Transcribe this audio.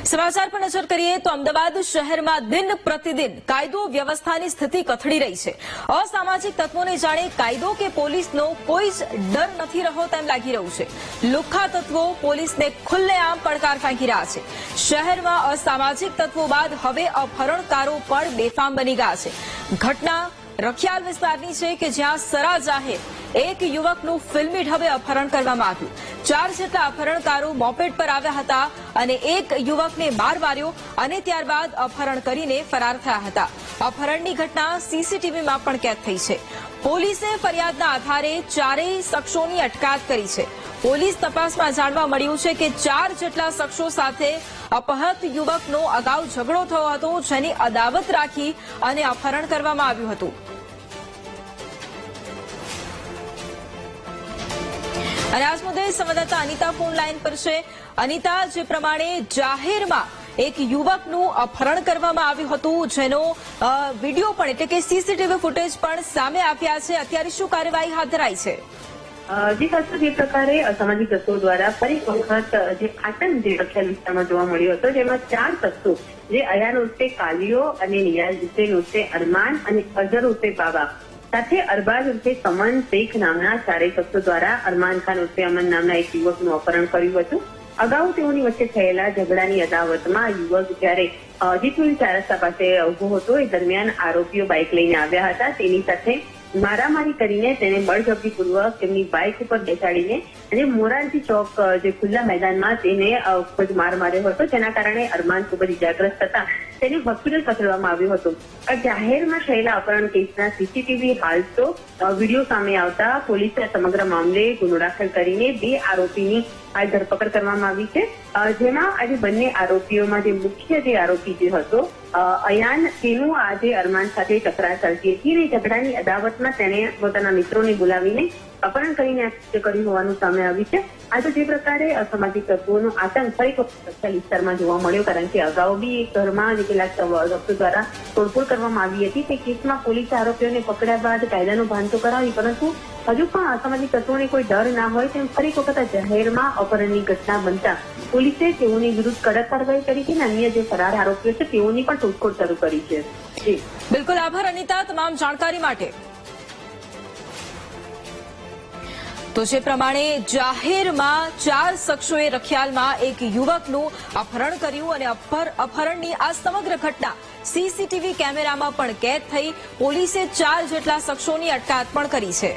સમાચાર પર નજર કરીએ તો અમદાવાદ શહેરમાં દિન પ્રતિદિન કાયદો વ્યવસ્થાની સ્થિતિ કથળી રહી છે। અસામાજિક તત્વોને જાણે કાયદો કે પોલીસનો કોઈ જ ડર નથી રહ્યો તેમ લાગી રહ્યું છે। લુખ્ખા તત્વો પોલીસને ખુલ્લેઆમ પડકાર ફેંકી રહ્યા છે। શહેરમાં અસામાજિક તત્વો બાદ હવે અપહરણકારો પણ બેફામ બની ગયા છે। ઘટના રખિયાલ વિસ્તારની છે કે જ્યાં સરા જાહેર એક યુવકનું ફિલ્મી ઢબે અપહરણ કરવામાં આવ્યું। 4 જેટલા અપહરણકારો મોપેડ પર આવ્યા હતા અને એક યુવકને માર માર્યો અને ત્યારબાદ અપહરણ કરીને ફરાર થયા હતા। અપહરણની ઘટના સીસીટીવીમાં પણ કેદ થઈ છે। પોલીસે ફરિયાદના આધારે 4 શખ્સોની અટકાયત કરી છે। પોલીસ તપાસમાં જાણવા મળ્યું છે કે 4 જેટલા શખ્સો સાથે અપહૃત યુવકનો અગાઉ ઝઘડો થયો હતો, જેની અદાવત રાખી અને અપહરણ કરવામાં આવ્યું હતું। અને આ મુદ્દે સંવાદદાતા અનિતા ફોન લાઈન પર છે। અનિતા, જે પ્રમાણે જાહેરમાં એક યુવકનું અપહરણ કરવામાં આવ્યું હતું, જેનો વિડીયો પણ એટલે કે સીસીટીવી ફૂટેજ પણ સામે આવ્યા છે, અત્યારે શું કાર્યવાહી હાથ ધરાઈ છે? જે ખાસ જે પ્રકારે અસામાજિક તત્વો દ્વારા ફરી વખત જે આતંક જે રખિયાલ વિસ્તારમાં જોવા મળ્યો હતો, જેમાં 4 શખ્સો જે અયાન ઉર્ફે કાલિયો અને નિયાઝ હુસેન ઉર્ફે અરમાન અને અઝર ઉર્ફે બાબા સાથે અરબાઝ ઉર્ફે સમન શેખ નામના 4 શખ્સો દ્વારા અરમાન ખાન ઉર્ફે અમન નામના એક યુવકનું અપહરણ કર્યું હતું। અગાઉ તેઓની વચ્ચે થયેલા ઝઘડાની અદાવતમાં યુવક જ્યારે જીતમિલ 4 રસ્તા પાસે ઉભો હતો એ દરમિયાન આરોપીઓ બાઇક લઈને આવ્યા હતા। તેની સાથે મારામારી કરીને તેને બળજબરીપૂર્વક તેમની બાઇક ઉપર બેસાડીને અને મોરારજી ચોક જે ખુલ્લા મેદાનમાં તેને ખૂબ જ માર માર્યો હતો, જેના કારણે અરમાન ખૂબ જ ઇજાગ્રસ્ત થતા તેને હોસ્પિટલ ખસેડવામાં આવ્યું હતું। જાહેરમાં થયેલા અપહરણ કેસના સીસીટીવી હાલ તો વિડીયો સામે આવતા પોલીસે સમગ્ર મામલે ગુનો દાખલ કરીને 2 આરોપીની હાલ ધરપકડ કરવામાં આવી છે, જેમાં આજે બંને આરોપીઓમાં જે મુખ્ય જે આરોપી જે હતો અયાન, તેનું આજે અરમાન સાથે તકરાર ચાલતી હતી અને ઝઘડાની અદાવતમાં તેને પોતાના મિત્રોને બોલાવીને અપહરણ કરીને કર્યું હોવાનું સામે આવ્યું છે। આજે જે પ્રકારે અસામાજિક તત્વોનો આતંક ફરી વખત વિસ્તારમાં જોવા મળ્યો, કારણ કે અગાઉ બી એક ઘરમાં જે કેટલાક શખ્સો દ્વારા તોડફોડ કરવામાં આવી હતી। તે કેસમાં પોલીસે આરોપીઓને પકડ્યા બાદ કાયદાનું ભાન તો કરાવી, પરંતુ હજુ પણ અસામાજિક તત્વોને કોઈ ડર ના હોય તેમ ફરી વખત જાહેરમાં અપહરણની ઘટના બનતા પોલીસે તેઓની વિરુદ્ધ કડક કાર્યવાહી કરી છે અને અન્ય જે ફરાર આરોપીઓ છે તેઓની પણ શોધખોળ શરૂ કરી છે। બિલકુલ, આભાર અનિતા તમામ જાણકારી માટે। તો જે પ્રમાણે જાહેરમાં 4 શખ્સોએ રખિયાલમાં એક યુવકનું અપહરણ કર્યું અને અપહરણની આ સમગ્ર ઘટના સીસીટીવી કેમેરામાં પણ કેદ થઈ। પોલીસે 4 જેટલા શખ્સોની અટકાયત પણ કરી છે।